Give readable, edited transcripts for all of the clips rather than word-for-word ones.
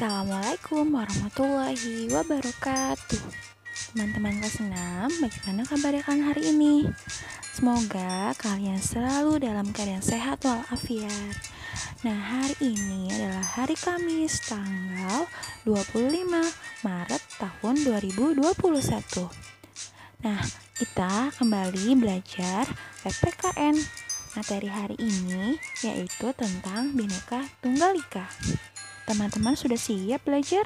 Assalamualaikum warahmatullahi wabarakatuh. Teman-teman kelas 6, bagaimana kabar kalian hari ini? Semoga kalian selalu dalam keadaan sehat walafiat. Nah, hari ini adalah hari Kamis tanggal 25 Maret tahun 2021. Nah, kita kembali belajar PPKN. Materi hari ini yaitu tentang Bhinneka Tunggal Ika. Teman-teman sudah siap belajar?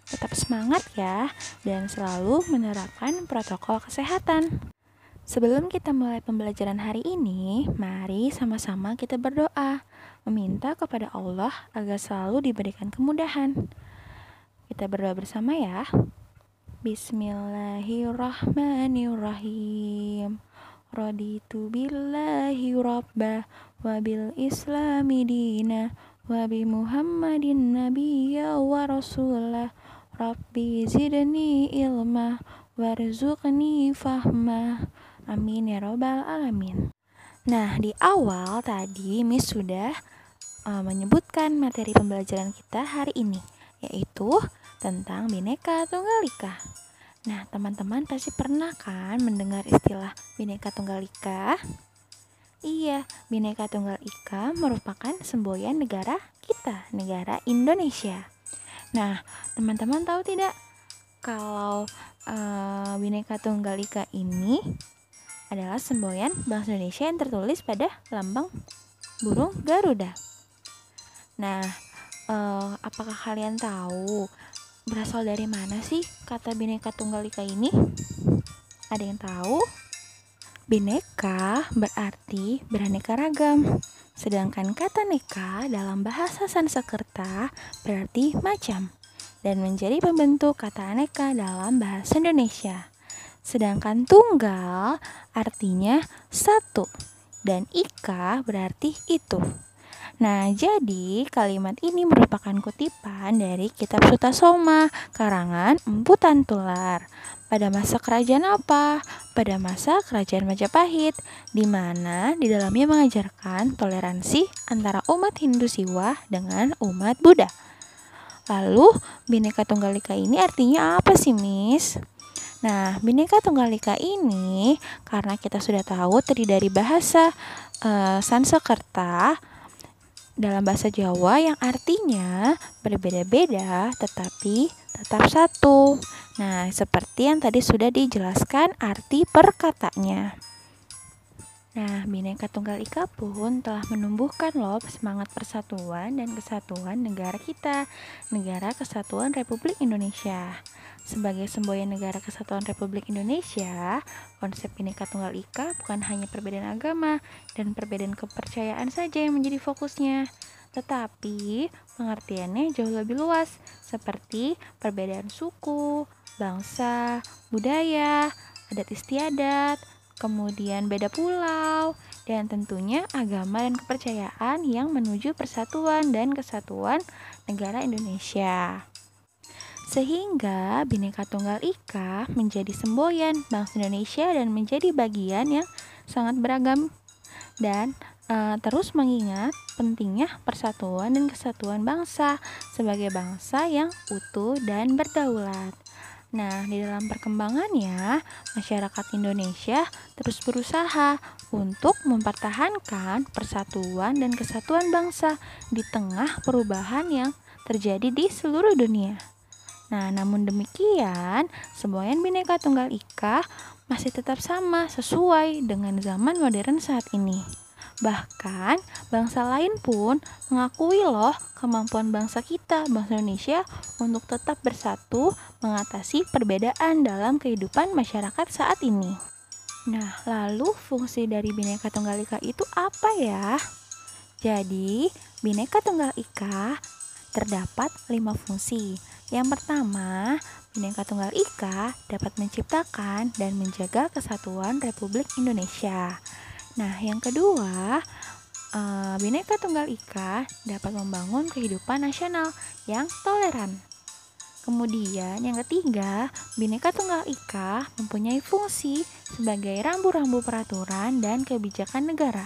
Tetap semangat ya, dan selalu menerapkan protokol kesehatan. Sebelum kita mulai pembelajaran hari ini, mari sama-sama kita berdoa, meminta kepada Allah agar selalu diberikan kemudahan. Kita berdoa bersama ya. Bismillahirrahmanirrahim. Raditu billahi rabbah wa bil islami dina wa bi Muhammadin nabiyya wa rasulah. Rabbi zidni ilma warzuqni fahma. Amin ya robbal alamin. Nah, di awal tadi Miss sudah menyebutkan materi pembelajaran kita hari ini, yaitu tentang Bhinneka Tunggal Ika. Nah, teman-teman pasti pernah kan mendengar istilah Bhinneka Tunggal Ika? Iya, Bhinneka Tunggal Ika merupakan semboyan negara kita, negara Indonesia. Nah, teman-teman tahu tidak kalau Bhinneka Tunggal Ika ini adalah semboyan bangsa Indonesia yang tertulis pada lambang burung Garuda. Nah, apakah kalian tahu berasal dari mana sih kata Bhinneka Tunggal Ika ini? Ada yang tahu? Bhinneka berarti beraneka ragam, sedangkan kata neka dalam bahasa Sanskerta berarti macam dan menjadi pembentuk kata aneka dalam bahasa Indonesia. Sedangkan tunggal artinya satu dan ika berarti itu. Nah, jadi kalimat ini merupakan kutipan dari kitab Sutasoma karangan Empu Tantular. Pada masa kerajaan apa? Pada masa kerajaan Majapahit, di mana di dalamnya mengajarkan toleransi antara umat Hindu Siwa dengan umat Buddha. Lalu, Bhinneka Tunggal Ika ini artinya apa sih, Miss? Nah, Bhinneka Tunggal Ika ini karena kita sudah tahu terdiri dari bahasa Sanskerta dalam bahasa Jawa yang artinya berbeda-beda tetapi tetap satu. Nah, seperti yang tadi sudah dijelaskan arti per katanya. Nah, Bhinneka Tunggal Ika pun telah menumbuhkan loh semangat persatuan dan kesatuan negara kita, Negara Kesatuan Republik Indonesia. Sebagai semboyan Negara Kesatuan Republik Indonesia, konsep Bhinneka Tunggal Ika bukan hanya perbedaan agama dan perbedaan kepercayaan saja yang menjadi fokusnya, tetapi pengertiannya jauh lebih luas, seperti perbedaan suku, bangsa, budaya, adat istiadat, kemudian beda pulau, dan tentunya agama dan kepercayaan yang menuju persatuan dan kesatuan negara Indonesia. Sehingga Bhinneka Tunggal Ika menjadi semboyan bangsa Indonesia dan menjadi bagian yang sangat beragam dan terus mengingat pentingnya persatuan dan kesatuan bangsa sebagai bangsa yang utuh dan berdaulat. Nah, di dalam perkembangannya, masyarakat Indonesia terus berusaha untuk mempertahankan persatuan dan kesatuan bangsa di tengah perubahan yang terjadi di seluruh dunia. Nah, namun demikian, semboyan Bhinneka Tunggal Ika masih tetap sama sesuai dengan zaman modern saat ini. Bahkan, bangsa lain pun mengakui loh kemampuan bangsa kita, bangsa Indonesia, untuk tetap bersatu mengatasi perbedaan dalam kehidupan masyarakat saat ini. Nah, lalu fungsi dari Bhinneka Tunggal Ika itu apa ya? Jadi, Bhinneka Tunggal Ika terdapat 5 fungsi. Yang pertama, Bhinneka Tunggal Ika dapat menciptakan dan menjaga kesatuan Republik Indonesia. Nah, yang kedua, Bhinneka Tunggal Ika dapat membangun kehidupan nasional yang toleran. Kemudian yang ketiga, Bhinneka Tunggal Ika mempunyai fungsi sebagai rambu-rambu peraturan dan kebijakan negara.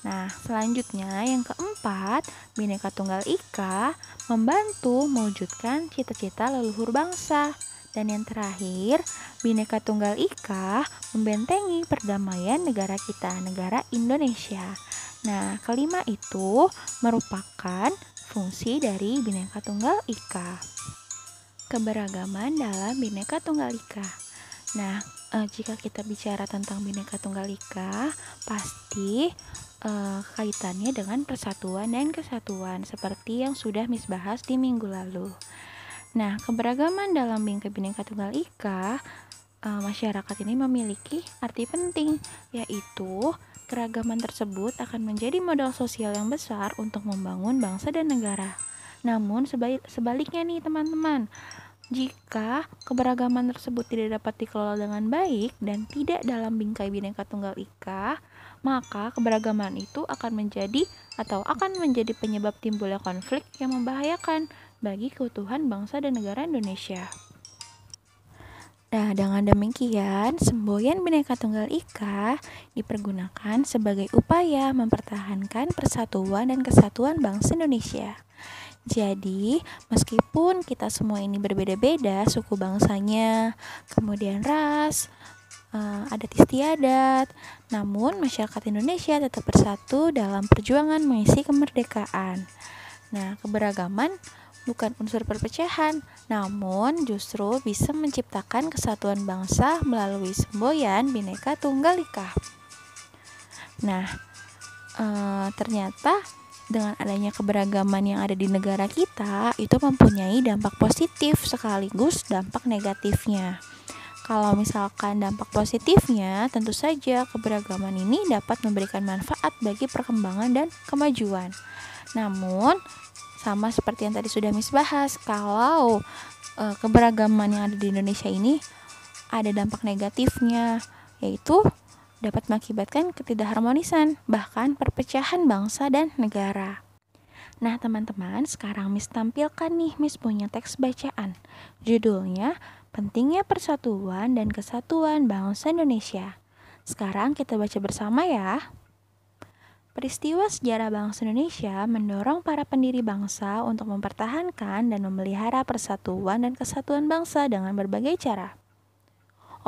Nah, selanjutnya yang keempat, Bhinneka Tunggal Ika membantu mewujudkan cita-cita leluhur bangsa. Dan yang terakhir, Bhinneka Tunggal Ika membentengi perdamaian negara kita, negara Indonesia. Nah, kelima itu merupakan fungsi dari Bhinneka Tunggal Ika. Keberagaman dalam Bhinneka Tunggal Ika. Nah, jika kita bicara tentang Bhinneka Tunggal Ika, pasti kaitannya dengan persatuan dan kesatuan seperti yang sudah Miss bahas di minggu lalu. Nah, keberagaman dalam Bhinneka Tunggal Ika, masyarakat ini memiliki arti penting, yaitu keragaman tersebut akan menjadi modal sosial yang besar untuk membangun bangsa dan negara. Namun sebaliknya nih teman-teman, jika keberagaman tersebut tidak dapat dikelola dengan baik dan tidak dalam bingkai Bhinneka Tunggal Ika, maka keberagaman itu akan menjadi penyebab timbulnya konflik yang membahayakan bagi keutuhan bangsa dan negara Indonesia. Nah, dengan demikian, semboyan Bhinneka Tunggal Ika dipergunakan sebagai upaya mempertahankan persatuan dan kesatuan bangsa Indonesia. Jadi, meskipun kita semua ini berbeda-beda suku bangsanya, kemudian ras, adat istiadat, namun masyarakat Indonesia tetap bersatu dalam perjuangan mengisi kemerdekaan. Nah, keberagaman bukan unsur perpecahan, namun justru bisa menciptakan kesatuan bangsa melalui semboyan Bhinneka Tunggal Ika. Nah, ternyata dengan adanya keberagaman yang ada di negara kita, itu mempunyai dampak positif sekaligus dampak negatifnya. Kalau misalkan dampak positifnya, tentu saja keberagaman ini dapat memberikan manfaat bagi perkembangan dan kemajuan. Namun, sama seperti yang tadi sudah Miss bahas, kalau keberagaman yang ada di Indonesia ini ada dampak negatifnya, yaitu dapat mengakibatkan ketidakharmonisan, bahkan perpecahan bangsa dan negara. Nah teman-teman, sekarang Miss tampilkan nih, Miss punya teks bacaan. Judulnya, Pentingnya Persatuan dan Kesatuan Bangsa Indonesia. Sekarang kita baca bersama ya. Peristiwa sejarah bangsa Indonesia mendorong para pendiri bangsa untuk mempertahankan dan memelihara persatuan dan kesatuan bangsa dengan berbagai cara.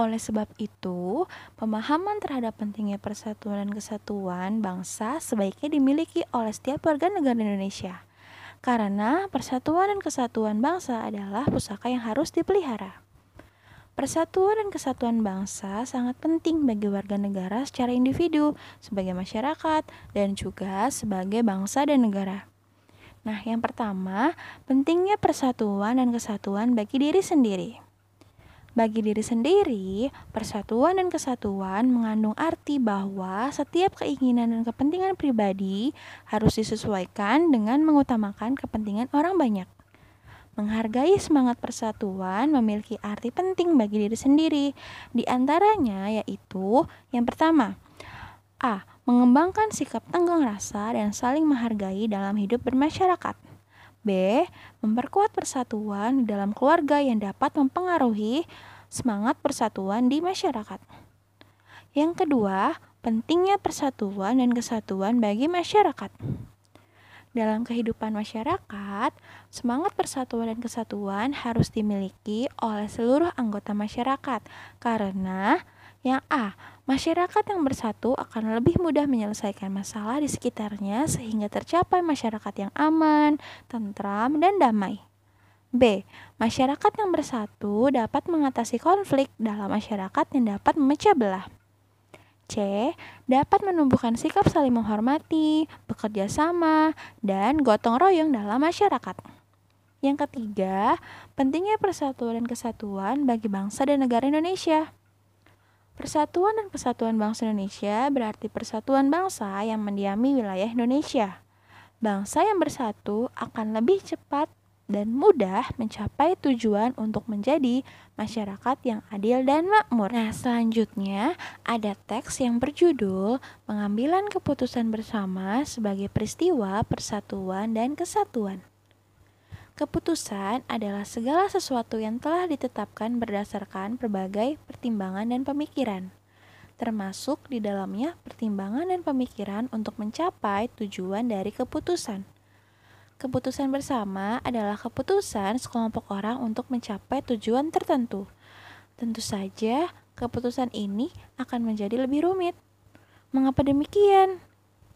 Oleh sebab itu, pemahaman terhadap pentingnya persatuan dan kesatuan bangsa sebaiknya dimiliki oleh setiap warga negara Indonesia. Karena persatuan dan kesatuan bangsa adalah pusaka yang harus dipelihara. Persatuan dan kesatuan bangsa sangat penting bagi warga negara secara individu, sebagai masyarakat, dan juga sebagai bangsa dan negara. Nah, yang pertama, pentingnya persatuan dan kesatuan bagi diri sendiri. Bagi diri sendiri, persatuan dan kesatuan mengandung arti bahwa setiap keinginan dan kepentingan pribadi harus disesuaikan dengan mengutamakan kepentingan orang banyak. Menghargai semangat persatuan memiliki arti penting bagi diri sendiri. Di antaranya yaitu yang pertama, A. Mengembangkan sikap tenggang rasa dan saling menghargai dalam hidup bermasyarakat. B. Memperkuat persatuan di dalam keluarga yang dapat mempengaruhi semangat persatuan di masyarakat. Yang kedua, pentingnya persatuan dan kesatuan bagi masyarakat. Dalam kehidupan masyarakat, semangat persatuan dan kesatuan harus dimiliki oleh seluruh anggota masyarakat karena yang A. Masyarakat yang bersatu akan lebih mudah menyelesaikan masalah di sekitarnya sehingga tercapai masyarakat yang aman, tentram, dan damai. B. Masyarakat yang bersatu dapat mengatasi konflik dalam masyarakat yang dapat memecah belah. C. Dapat menumbuhkan sikap saling menghormati, bekerja sama, dan gotong royong dalam masyarakat. Yang ketiga, pentingnya persatuan dan kesatuan bagi bangsa dan negara Indonesia. Persatuan dan kesatuan bangsa Indonesia berarti persatuan bangsa yang mendiami wilayah Indonesia. Bangsa yang bersatu akan lebih cepat dan mudah mencapai tujuan untuk menjadi masyarakat yang adil dan makmur. Nah, selanjutnya ada teks yang berjudul Pengambilan Keputusan Bersama sebagai Peristiwa Persatuan dan Kesatuan. Keputusan adalah segala sesuatu yang telah ditetapkan berdasarkan berbagai pertimbangan dan pemikiran. termasuk di dalamnya pertimbangan dan pemikiran untuk mencapai tujuan dari keputusan. Keputusan bersama adalah keputusan sekelompok orang untuk mencapai tujuan tertentu. Tentu saja, keputusan ini akan menjadi lebih rumit. Mengapa demikian?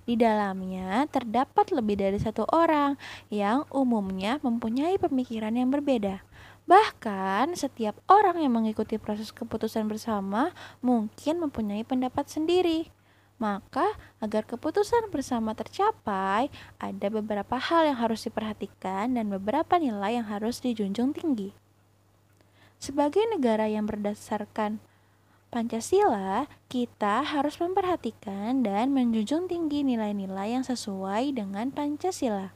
Di dalamnya terdapat lebih dari satu orang yang umumnya mempunyai pemikiran yang berbeda. Bahkan, setiap orang yang mengikuti proses keputusan bersama mungkin mempunyai pendapat sendiri. Maka, agar keputusan bersama tercapai, ada beberapa hal yang harus diperhatikan dan beberapa nilai yang harus dijunjung tinggi. Sebagai negara yang berdasarkan Pancasila, kita harus memperhatikan dan menjunjung tinggi nilai-nilai yang sesuai dengan Pancasila.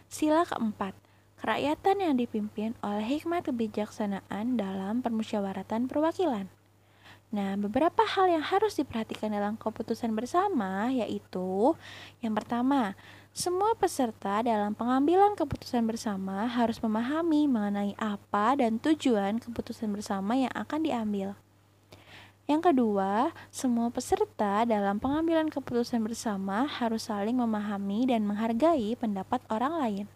Sila keempat, kerakyatan yang dipimpin oleh hikmat kebijaksanaan dalam permusyawaratan perwakilan. Nah, beberapa hal yang harus diperhatikan dalam keputusan bersama yaitu yang pertama, semua peserta dalam pengambilan keputusan bersama harus memahami mengenai apa dan tujuan keputusan bersama yang akan diambil. Yang kedua, semua peserta dalam pengambilan keputusan bersama harus saling memahami dan menghargai pendapat orang lain.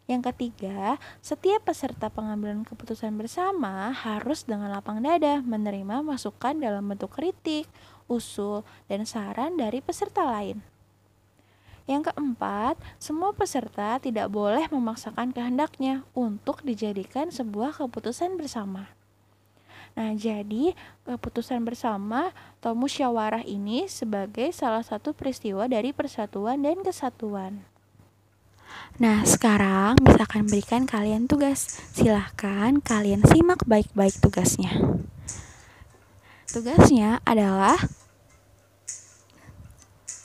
Yang ketiga, setiap peserta pengambilan keputusan bersama harus dengan lapang dada menerima masukan dalam bentuk kritik, usul, dan saran dari peserta lain. Yang keempat, semua peserta tidak boleh memaksakan kehendaknya untuk dijadikan sebuah keputusan bersama. Nah, jadi keputusan bersama atau musyawarah ini sebagai salah satu peristiwa dari persatuan dan kesatuan. Nah, sekarang Miss akan berikan kalian tugas. Silahkan kalian simak baik-baik tugasnya. Tugasnya adalah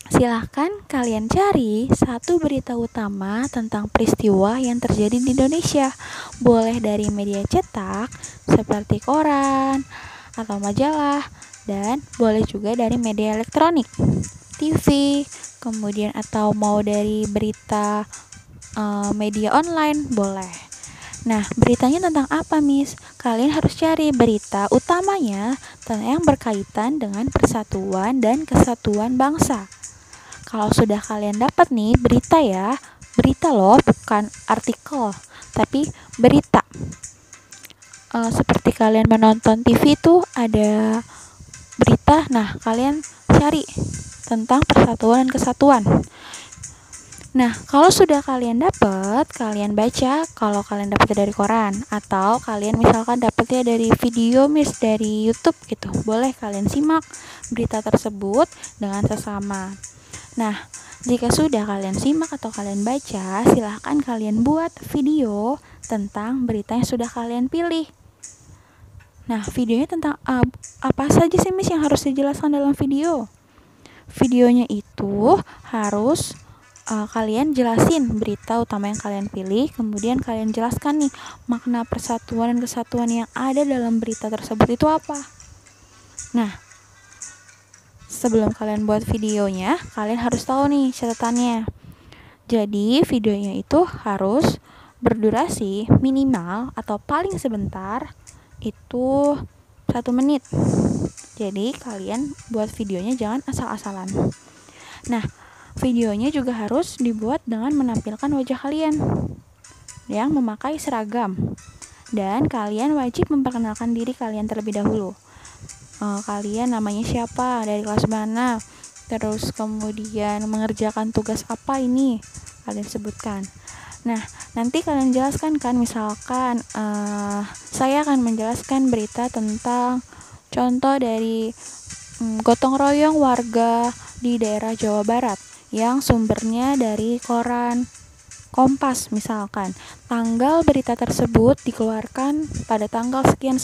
silahkan kalian cari satu berita utama tentang peristiwa yang terjadi di Indonesia. Boleh dari media cetak seperti koran atau majalah, dan boleh juga dari media elektronik, TV, kemudian atau mau dari berita media online boleh. Nah, beritanya tentang apa, Miss? Kalian harus cari berita utamanya yang berkaitan dengan persatuan dan kesatuan bangsa. Kalau sudah kalian dapat nih berita ya, berita loh, bukan artikel, tapi berita. Seperti kalian menonton TV itu ada berita, nah kalian cari tentang persatuan dan kesatuan. Nah, kalau sudah kalian dapat, kalian baca. Kalau kalian dapatnya dari koran atau kalian misalkan dapatnya dari video Miss dari YouTube gitu, boleh kalian simak berita tersebut dengan sesama. Nah, jika sudah kalian simak atau kalian baca, silahkan kalian buat video tentang berita yang sudah kalian pilih. Nah, videonya tentang apa saja sih Miss yang harus dijelaskan dalam video? Videonya itu harus kalian jelasin berita utama yang kalian pilih, kemudian kalian jelaskan nih makna persatuan dan kesatuan yang ada dalam berita tersebut itu apa. Nah, sebelum kalian buat videonya, kalian harus tahu nih catatannya. Jadi, videonya itu harus berdurasi minimal atau paling sebentar itu 1 menit. Jadi, kalian buat videonya jangan asal-asalan. Nah, videonya juga harus dibuat dengan menampilkan wajah kalian yang memakai seragam. Dan kalian wajib memperkenalkan diri kalian terlebih dahulu. Kalian namanya siapa, dari kelas mana, terus kemudian mengerjakan tugas apa ini, kalian sebutkan. Nah, nanti kalian jelaskan kan, misalkan saya akan menjelaskan berita tentang contoh dari gotong royong warga di daerah Jawa Barat yang sumbernya dari koran Kompas misalkan. Tanggal berita tersebut dikeluarkan pada tanggal sekian.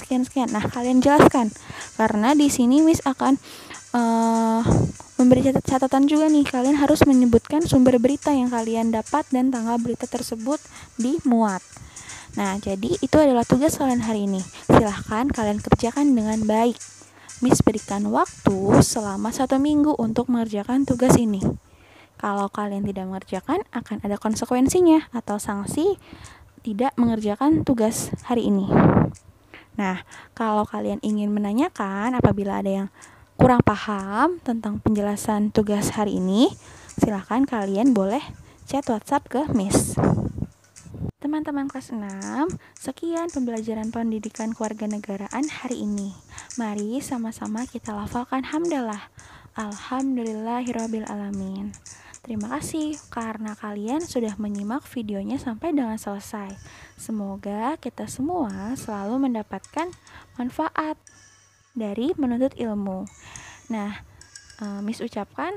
Nah, kalian jelaskan. Karena di sini Miss akan memberi catatan juga nih. Kalian harus menyebutkan sumber berita yang kalian dapat dan tanggal berita tersebut dimuat. Nah, jadi itu adalah tugas kalian hari ini. Silahkan kalian kerjakan dengan baik. Miss berikan waktu selama 1 minggu untuk mengerjakan tugas ini. Kalau kalian tidak mengerjakan, akan ada konsekuensinya atau sanksi tidak mengerjakan tugas hari ini. Nah, kalau kalian ingin menanyakan apabila ada yang kurang paham tentang penjelasan tugas hari ini, silakan kalian boleh chat WhatsApp ke Miss. Teman-teman kelas 6, sekian pembelajaran pendidikan kewarganegaraan hari ini. Mari sama-sama kita lafalkan hamdalah. Alhamdulillahirabbil alamin. Terima kasih karena kalian sudah menyimak videonya sampai dengan selesai. Semoga kita semua selalu mendapatkan manfaat dari menuntut ilmu. Nah, Miss ucapkan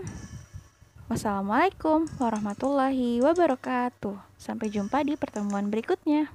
wassalamualaikum warahmatullahi wabarakatuh. Sampai jumpa di pertemuan berikutnya.